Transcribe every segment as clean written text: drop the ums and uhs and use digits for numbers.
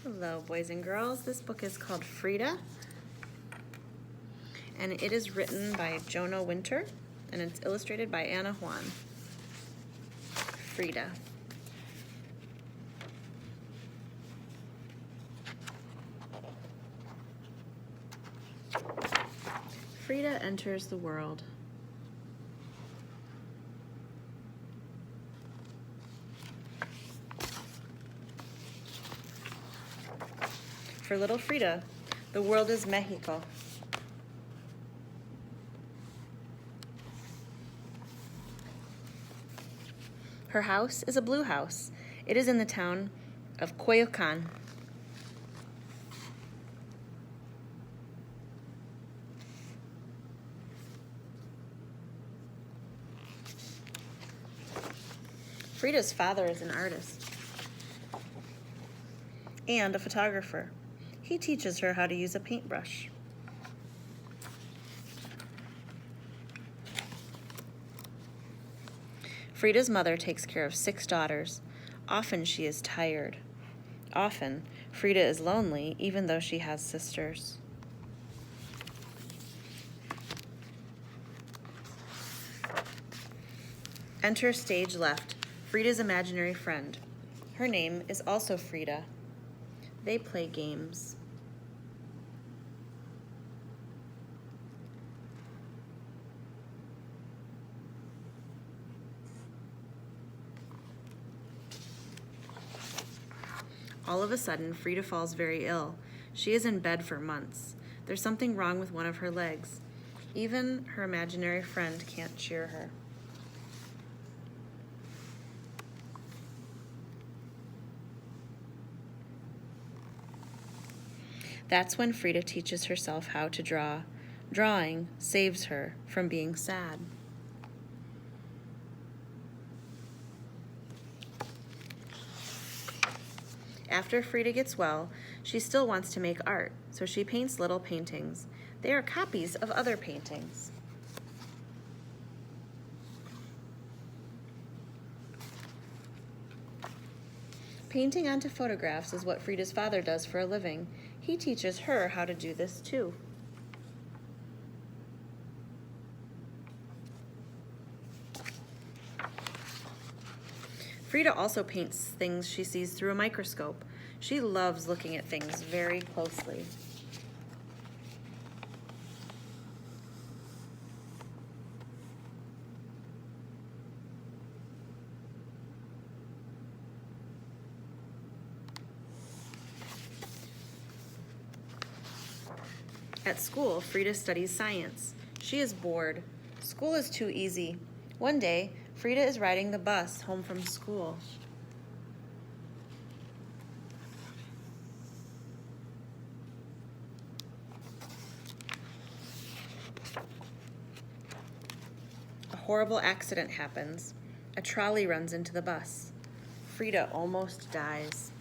Hello, boys and girls. This book is called Frida, and it is written by Jonah Winter, and it's illustrated by Anna Juan. Frida. Frida enters the world. For little Frida, the world is Mexico. Her house is a blue house. It is in the town of Coyoacan. Frida's father is an artist and a photographer. He teaches her how to use a paintbrush. Frida's mother takes care of 6 daughters. Often she is tired. Often Frida is lonely, even though she has sisters. Enter stage left, Frida's imaginary friend. Her name is also Frida. They play games. All of a sudden, Frida falls very ill. She is in bed for months. There's something wrong with one of her legs. Even her imaginary friend can't cheer her. That's when Frida teaches herself how to draw. Drawing saves her from being sad. After Frida gets well, she still wants to make art, so she paints little paintings. They are copies of other paintings. Painting onto photographs is what Frida's father does for a living. He teaches her how to do this too. Frida also paints things she sees through a microscope. She loves looking at things very closely. At school, Frida studies science. She is bored. School is too easy. One day, Frida is riding the bus home from school. A horrible accident happens. A trolley runs into the bus. Frida almost dies.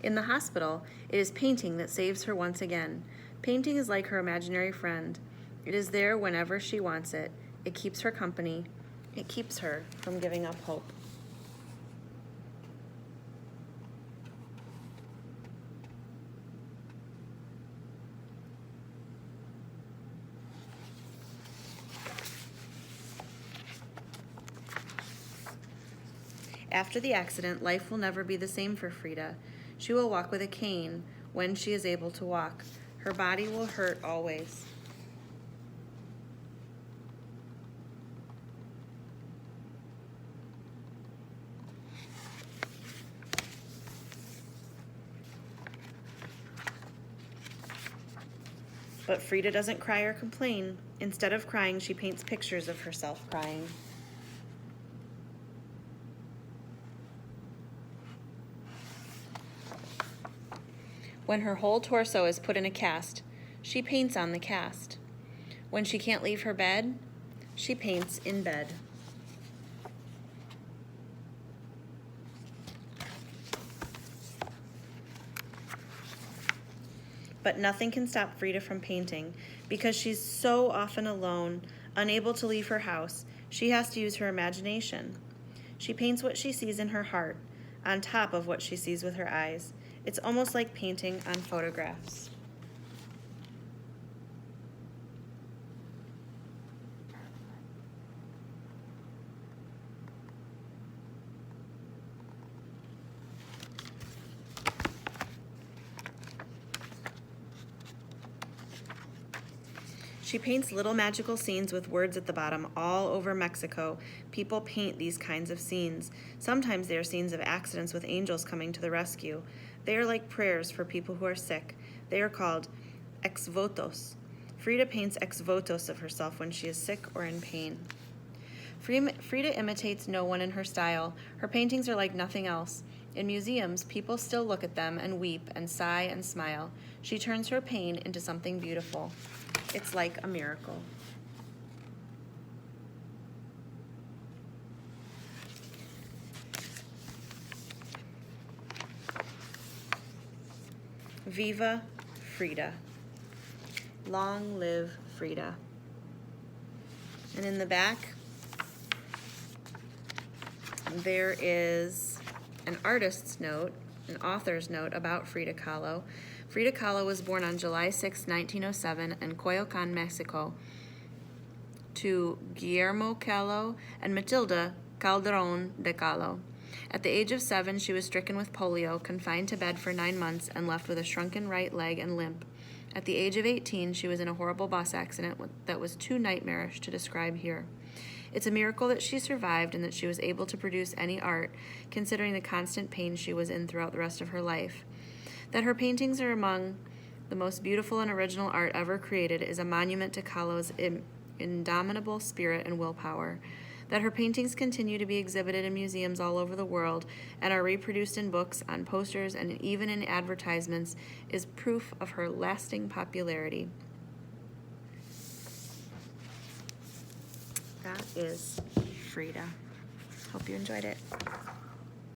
In the hospital, it is painting that saves her once again. Painting is like her imaginary friend. It is there whenever she wants it. It keeps her company. It keeps her from giving up hope. After the accident, life will never be the same for Frida. She will walk with a cane when she is able to walk. Her body will hurt always. But Frida doesn't cry or complain. Instead of crying, she paints pictures of herself crying. When her whole torso is put in a cast, she paints on the cast. When she can't leave her bed, she paints in bed. But nothing can stop Frida from painting. Because she's so often alone, unable to leave her house, she has to use her imagination. She paints what she sees in her heart, on top of what she sees with her eyes. It's almost like painting on photographs. She paints little magical scenes with words at the bottom all over Mexico. People paint these kinds of scenes. Sometimes they are scenes of accidents with angels coming to the rescue. They are like prayers for people who are sick. They are called ex votos. Frida paints ex votos of herself when she is sick or in pain. Frida imitates no one in her style. Her paintings are like nothing else. In museums, people still look at them and weep and sigh and smile. She turns her pain into something beautiful. It's like a miracle. Viva Frida. Long live Frida. And in the back, there is an artist's note, an author's note about Frida Kahlo. Frida Kahlo was born on July 6, 1907 in Coyoacan, Mexico, to Guillermo Kahlo and Matilda Calderon de Kahlo. At the age of 7, she was stricken with polio, confined to bed for 9 months, and left with a shrunken right leg and limp. At the age of 18, she was in a horrible bus accident that was too nightmarish to describe here. It's a miracle that she survived and that she was able to produce any art, considering the constant pain she was in throughout the rest of her life. That her paintings are among the most beautiful and original art ever created is a monument to Kahlo's indomitable spirit and willpower. That her paintings continue to be exhibited in museums all over the world and are reproduced in books, on posters, and even in advertisements is proof of her lasting popularity. That is Frida. Hope you enjoyed it.